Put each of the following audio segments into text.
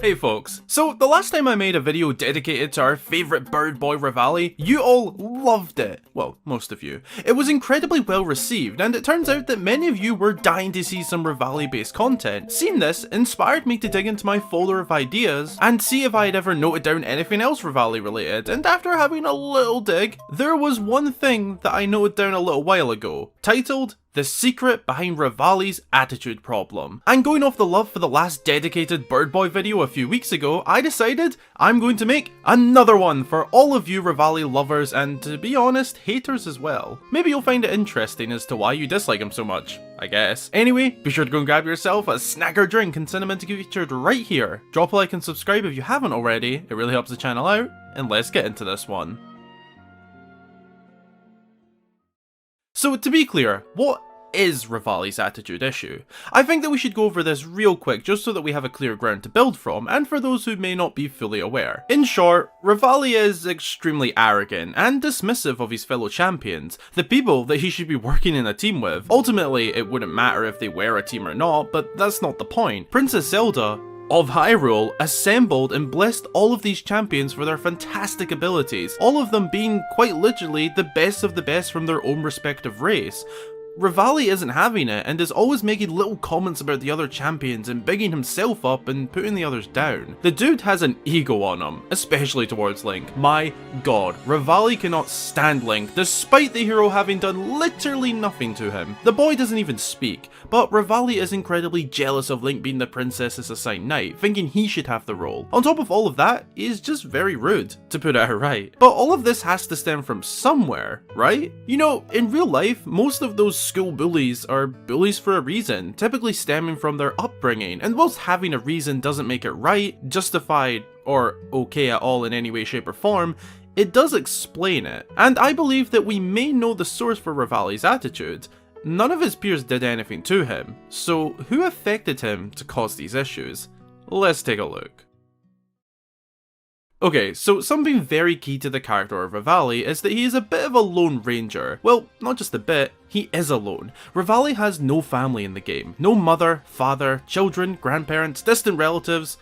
Hey folks, so the last time I made a video dedicated to our favourite bird boy Revali, you all loved it. Well, most of you. It was incredibly well received, and it turns out that many of you were dying to see some Revali based content. Seeing this inspired me to dig into my folder of ideas and see if I had ever noted down anything else Revali related, and after having a little dig, there was one thing that I noted down a little while ago, titled The Secret Behind Revali's Attitude Problem. And going off the love for the last dedicated Bird Boy video a few weeks ago, I decided I'm going to make another one for all of you Revali lovers and, to be honest, haters as well. Maybe you'll find it interesting as to why you dislike him so much, I guess. Anyway, be sure to go and grab yourself a snack or drink and send them in to get featured right here. Drop a like and subscribe if you haven't already, it really helps the channel out, and let's get into this one. So to be clear, what is Revali's attitude issue? I think that we should go over this real quick just so that we have a clear ground to build from, and for those who may not be fully aware. In short, Revali is extremely arrogant and dismissive of his fellow champions, the people that he should be working in a team with. Ultimately, it wouldn't matter if they were a team or not, but that's not the point. Princess Zelda of Hyrule assembled and blessed all of these champions for their fantastic abilities, all of them being quite literally the best of the best from their own respective race. Revali isn't having it and is always making little comments about the other champions and bigging himself up and putting the others down. The dude has an ego on him, especially towards Link. My god, Revali cannot stand Link, despite the hero having done literally nothing to him. The boy doesn't even speak, but Revali is incredibly jealous of Link being the princess's assigned knight, thinking he should have the role. On top of all of that, he is just very rude, to put it outright. But all of this has to stem from somewhere, right? You know, in real life, most of those school bullies are bullies for a reason, typically stemming from their upbringing, and whilst having a reason doesn't make it right, justified, or okay at all in any way, shape or form, it does explain it. And I believe that we may know the source for Revali's attitude. None of his peers did anything to him, so who affected him to cause these issues? Let's take a look. Okay, so something very key to the character of Revali is that he is a bit of a lone ranger. Well, not just a bit, he is alone. Revali has no family in the game. No mother, father, children, grandparents, distant relatives,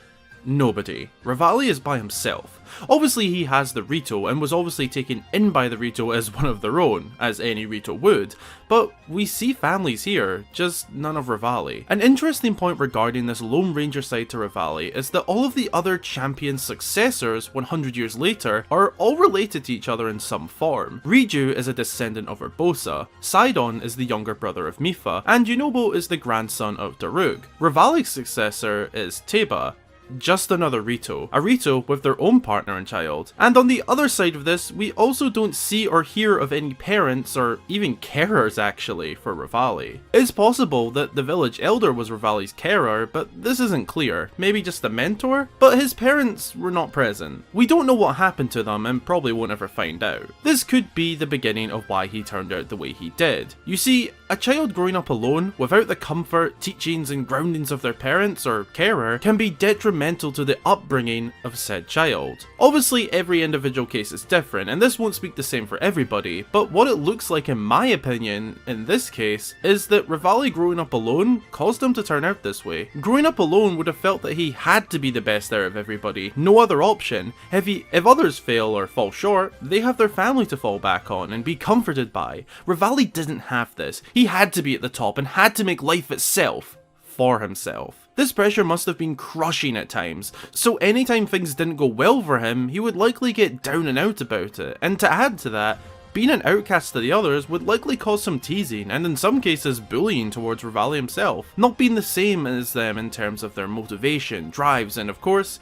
nobody. Revali is by himself. Obviously he has the Rito and was obviously taken in by the Rito as one of their own, as any Rito would, but we see families here, just none of Revali. An interesting point regarding this Lone Ranger side to Revali is that all of the other champions' successors 100 years later are all related to each other in some form. Riju is a descendant of Urbosa, Sidon is the younger brother of Mipha, and Yunobo is the grandson of Daruk. Revali's successor is Teba, just another Rito, a Rito with their own partner and child. And on the other side of this, we also don't see or hear of any parents or even carers actually for Revali. It's possible that the village elder was Revali's carer, but this isn't clear, maybe just a mentor? But his parents were not present. We don't know what happened to them and probably won't ever find out. This could be the beginning of why he turned out the way he did. You see, a child growing up alone, without the comfort, teachings and groundings of their parents or carer, can be detrimental to the upbringing of said child. Obviously every individual case is different and this won't speak the same for everybody, but what it looks like in my opinion in this case is that Revali growing up alone caused him to turn out this way. Growing up alone would have felt that he had to be the best out of everybody, no other option. If others fail or fall short, they have their family to fall back on and be comforted by. Revali didn't have this. He had to be at the top and had to make life itself for himself. This pressure must have been crushing at times, so anytime things didn't go well for him, he would likely get down and out about it, and to add to that, being an outcast to the others would likely cause some teasing, and in some cases bullying towards Revali himself, not being the same as them in terms of their motivation, drives, and of course,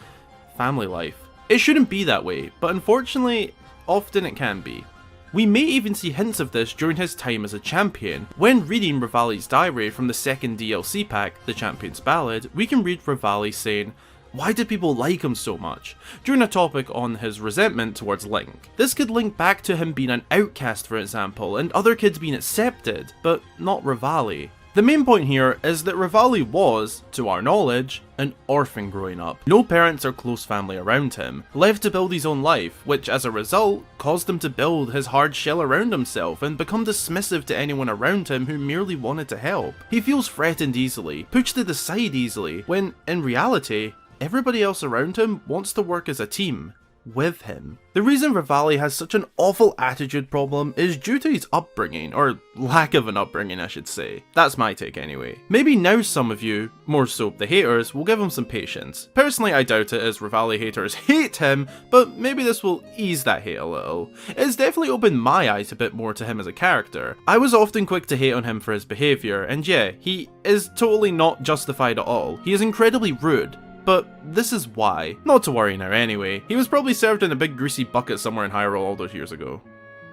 family life. It shouldn't be that way, but unfortunately, often it can be. We may even see hints of this during his time as a champion. When reading Revali's diary from the second DLC pack, The Champion's Ballad, we can read Revali saying, "Why did people like him so much?" during a topic on his resentment towards Link. This could link back to him being an outcast for example, and other kids being accepted, but not Revali. The main point here is that Revali was, to our knowledge, an orphan growing up. No parents or close family around him, left to build his own life, which as a result caused him to build his hard shell around himself and become dismissive to anyone around him who merely wanted to help. He feels threatened easily, pushed to the side easily, when in reality, everybody else around him wants to work as a team with him. The reason Revali has such an awful attitude problem is due to his upbringing, or lack of an upbringing I should say. That's my take anyway. Maybe now some of you, more so the haters, will give him some patience. Personally I doubt it, as Revali haters hate him, but maybe this will ease that hate a little. It's definitely opened my eyes a bit more to him as a character. I was often quick to hate on him for his behaviour, and yeah, he is totally not justified at all. He is incredibly rude. But this is why. Not to worry now anyway, he was probably served in a big greasy bucket somewhere in Hyrule all those years ago.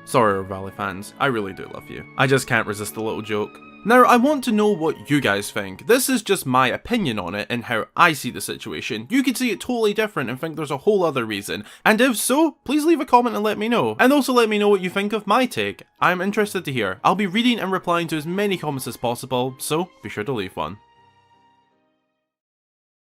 Sorry Revali fans, I really do love you. I just can't resist a little joke. Now I want to know what you guys think. This is just my opinion on it and how I see the situation. You could see it totally different and think there's a whole other reason. And if so, please leave a comment and let me know. And also let me know what you think of my take. I'm interested to hear. I'll be reading and replying to as many comments as possible, so be sure to leave one.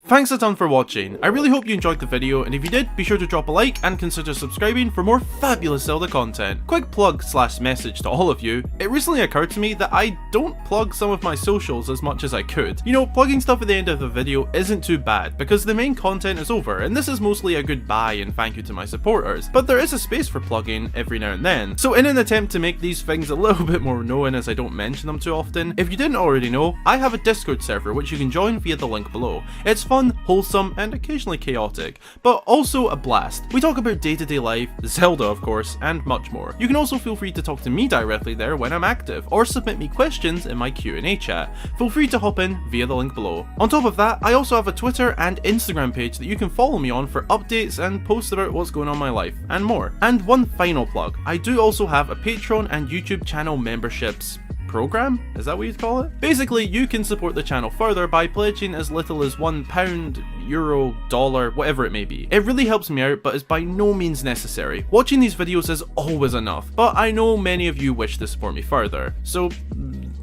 Thanks a ton for watching. I really hope you enjoyed the video, and if you did, be sure to drop a like and consider subscribing for more fabulous Zelda content. Quick plug / message to all of you. It recently occurred to me that I don't plug some of my socials as much as I could. You know, plugging stuff at the end of the video isn't too bad, because the main content is over, and this is mostly a goodbye and thank you to my supporters, but there is a space for plugging every now and then. So in an attempt to make these things a little bit more known as I don't mention them too often, if you didn't already know, I have a Discord server which you can join via the link below. It's fun, wholesome, and occasionally chaotic, but also a blast. We talk about day-to-day life, Zelda of course, and much more. You can also feel free to talk to me directly there when I'm active, or submit me questions in my Q&A chat. Feel free to hop in via the link below. On top of that, I also have a Twitter and Instagram page that you can follow me on for updates and posts about what's going on in my life, and more. And one final plug, I do also have a Patreon and YouTube channel memberships program? Is that what you'd call it? Basically, you can support the channel further by pledging as little as £1, euro, dollar, whatever it may be. It really helps me out, but is by no means necessary. Watching these videos is always enough, but I know many of you wish to support me further, so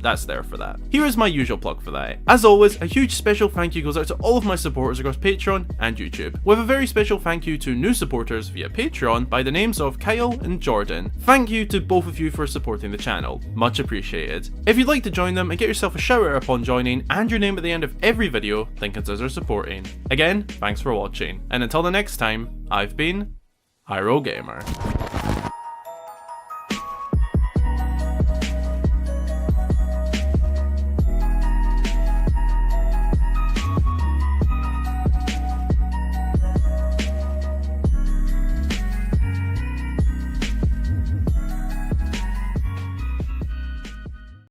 that's there for that. Here is my usual plug for that. As always, a huge special thank you goes out to all of my supporters across Patreon and YouTube, with a very special thank you to new supporters via Patreon by the names of Kyle and Jordan. Thank you to both of you for supporting the channel, much appreciated. If you'd like to join them and get yourself a shout out upon joining and your name at the end of every video, then consider supporting. Again, thanks for watching, and until the next time, I've been Hyrule Gamer.